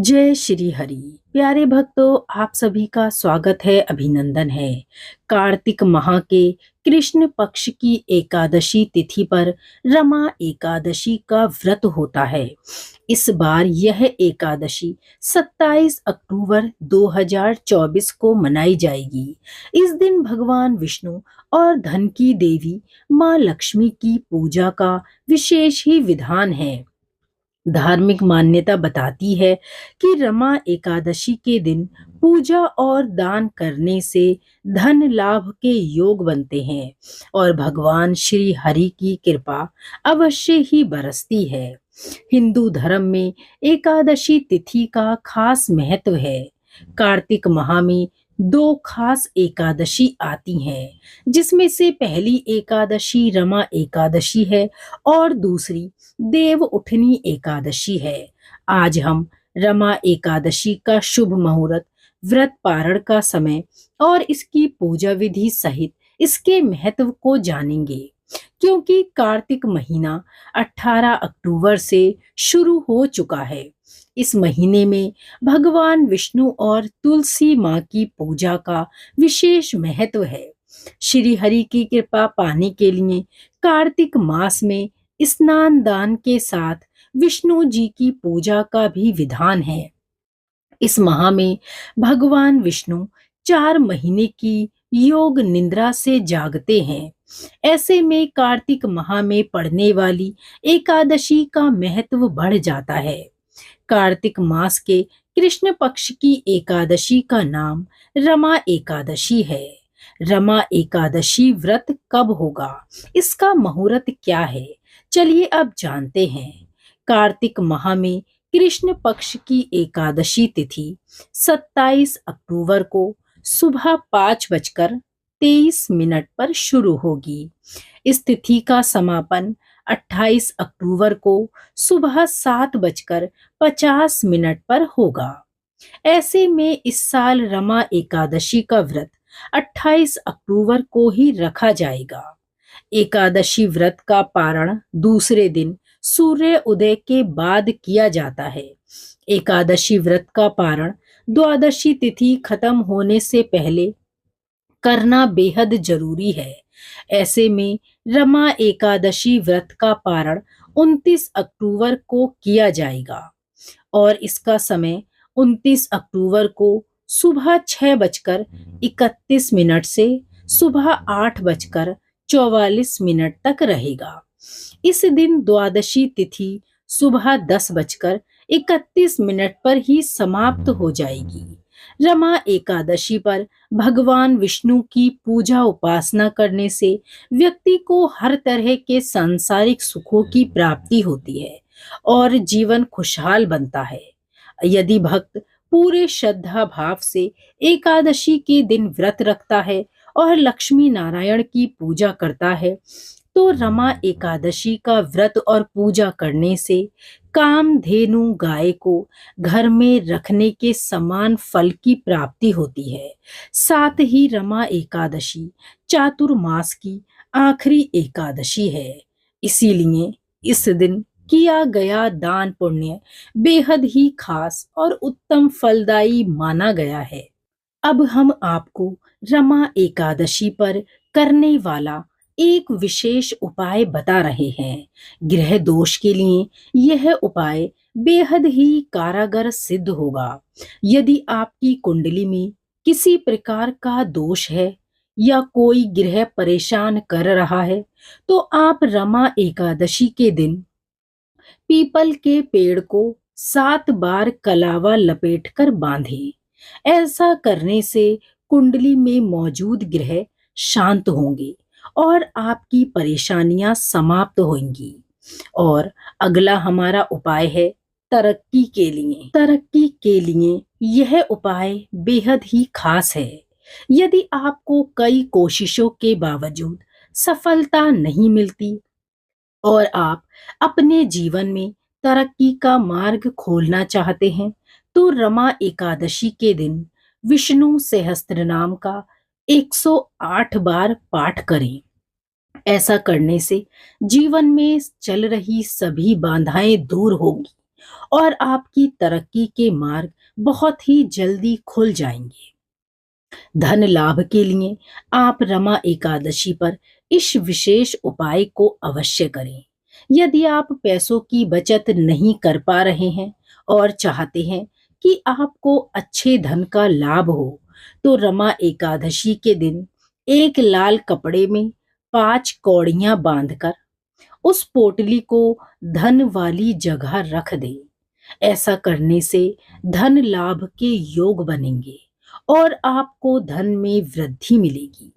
जय श्री हरि। प्यारे भक्तों, आप सभी का स्वागत है, अभिनंदन है। कार्तिक माह के कृष्ण पक्ष की एकादशी तिथि पर रमा एकादशी का व्रत होता है। इस बार यह एकादशी 27 अक्टूबर 2024 को मनाई जाएगी। इस दिन भगवान विष्णु और धन की देवी माँ लक्ष्मी की पूजा का विशेष ही विधान है। धार्मिक मान्यता बताती है कि रमा एकादशी के दिन पूजा और दान करने से धन लाभ के योग बनते हैं और भगवान श्री हरि की कृपा अवश्य ही बरसती है। हिंदू धर्म में एकादशी तिथि का खास महत्व है। कार्तिक माह में दो खास एकादशी आती हैं, जिसमें से पहली एकादशी रमा एकादशी है और दूसरी देव उठनी एकादशी है। आज हम रमा एकादशी का शुभ मुहूर्त, व्रत पारण का समय और इसकी पूजा विधि सहित इसके महत्व को जानेंगे। क्योंकि कार्तिक महीना 18 अक्टूबर से शुरू हो चुका है। इस महीने में भगवान विष्णु और तुलसी माँ की पूजा का विशेष महत्व है। श्री हरि की कृपा पाने के लिए कार्तिक मास में स्नान दान के साथ विष्णु जी की पूजा का भी विधान है। इस माह में भगवान विष्णु 4 महीने की योग निद्रा से जागते हैं। ऐसे में कार्तिक माह में पड़ने वाली एकादशी का महत्व बढ़ जाता है। कार्तिक मास के कृष्ण पक्ष की एकादशी का नाम रमा एकादशी है। रमा एकादशी व्रत कब होगा, इसका मुहूर्त क्या है, चलिए अब जानते हैं। कार्तिक माह में कृष्ण पक्ष की एकादशी तिथि 27 अक्टूबर को सुबह 5:23 पर शुरू होगी। इस तिथि का समापन 28 अक्टूबर को सुबह 7:50 पर होगा। ऐसे में इस साल रमा एकादशी का व्रत 28 अक्टूबर को ही रखा जाएगा। एकादशी व्रत का पारण दूसरे दिन सूर्य उदय के बाद किया जाता है। एकादशी व्रत का पारण द्वादशी तिथि खत्म होने से पहले करना बेहद जरूरी है। ऐसे में रमा एकादशी व्रत का पारण 29 अक्टूबर को किया जाएगा और इसका समय 29 अक्टूबर को सुबह 6:31 से सुबह 8:44 तक रहेगा। इस दिन द्वादशी तिथि सुबह 10:31 पर ही समाप्त हो जाएगी। रमा एकादशी पर भगवान विष्णु की पूजा उपासना करने से व्यक्ति को हर तरह के सांसारिक सुखों की प्राप्ति होती है और जीवन खुशहाल बनता है। यदि भक्त पूरे श्रद्धा भाव से एकादशी के दिन व्रत रखता है और लक्ष्मी नारायण की पूजा करता है, तो रमा एकादशी का व्रत और पूजा करने से कामधेनु गाय को घर में रखने के समान फल की प्राप्ति होती है। साथ ही रमा एकादशी चातुर्मास की आखिरी एकादशी है। इसीलिए इस दिन किया गया दान पुण्य बेहद ही खास और उत्तम फलदायी माना गया है। अब हम आपको रमा एकादशी पर करने वाला एक विशेष उपाय बता रहे हैं। ग्रह दोष के लिए यह उपाय बेहद ही कारगर सिद्ध होगा। यदि आपकी कुंडली में किसी प्रकार का दोष है या कोई ग्रह परेशान कर रहा है, तो आप रमा एकादशी के दिन पीपल के पेड़ को 7 बार कलावा लपेटकर बांधें। ऐसा करने से कुंडली में मौजूद ग्रह शांत होंगे और आपकी परेशानियां समाप्त होंगी। और अगला हमारा उपाय है तरक्की के लिए। तरक्की के लिए यह उपाय बेहद ही खास है। यदि आपको कई कोशिशों के बावजूद सफलता नहीं मिलती और आप अपने जीवन में तरक्की का मार्ग खोलना चाहते हैं, तो रमा एकादशी के दिन विष्णु सहस्त्रनाम का 108 बार पाठ करें। ऐसा करने से जीवन में चल रही सभी बाधाएं दूर होगी और आपकी तरक्की के मार्ग बहुत ही जल्दी खुल जाएंगे। धन लाभ के लिए आप रमा एकादशी पर इस विशेष उपाय को अवश्य करें। यदि आप पैसों की बचत नहीं कर पा रहे हैं और चाहते हैं कि आपको अच्छे धन का लाभ हो, तो रमा एकादशी के दिन एक लाल कपड़े में 5 कौड़ियां बांधकर उस पोटली को धन वाली जगह रख दें। ऐसा करने से धन लाभ के योग बनेंगे और आपको धन में वृद्धि मिलेगी।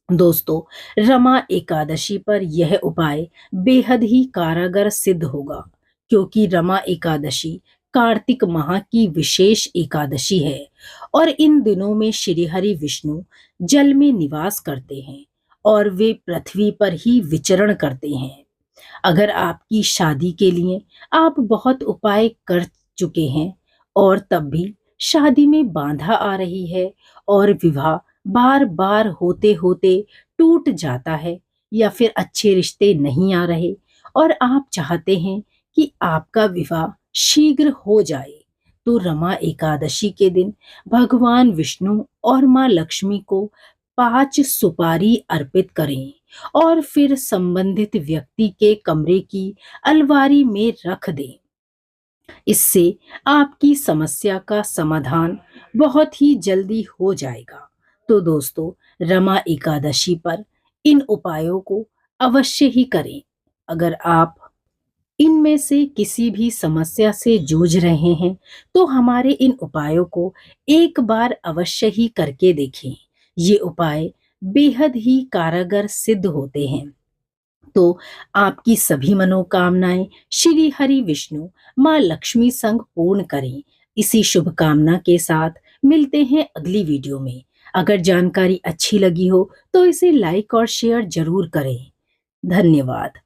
दोस्तों, रमा एकादशी पर यह उपाय बेहद ही कारगर सिद्ध होगा, क्योंकि रमा एकादशी कार्तिक माह की विशेष एकादशी है और इन दिनों में श्री हरि विष्णु जल में निवास करते हैं और वे पृथ्वी पर ही विचरण करते हैं। अगर आपकी शादी के लिए आप बहुत उपाय कर चुके हैं और तब भी शादी में बाधा आ रही है और विवाह बार बार होते होते टूट जाता है, या फिर अच्छे रिश्ते नहीं आ रहे और आप चाहते हैं कि आपका विवाह शीघ्र हो जाए, तो रमा एकादशी के दिन भगवान विष्णु और माँ लक्ष्मी को 5 सुपारी अर्पित करें और फिर संबंधित व्यक्ति के कमरे की अलमारी में रख दें। इससे आपकी समस्या का समाधान बहुत ही जल्दी हो जाएगा। तो दोस्तों, रमा एकादशी पर इन उपायों को अवश्य ही करें। अगर आप इनमें से किसी भी समस्या से जूझ रहे हैं, तो हमारे इन उपायों को एक बार अवश्य ही करके देखें। ये उपाय बेहद ही कारगर सिद्ध होते हैं। तो आपकी सभी मनोकामनाएं श्री हरि विष्णु माँ लक्ष्मी संग पूर्ण करें। इसी शुभकामना के साथ मिलते हैं अगली वीडियो में। अगर जानकारी अच्छी लगी हो तो इसे लाइक और शेयर जरूर करें। धन्यवाद।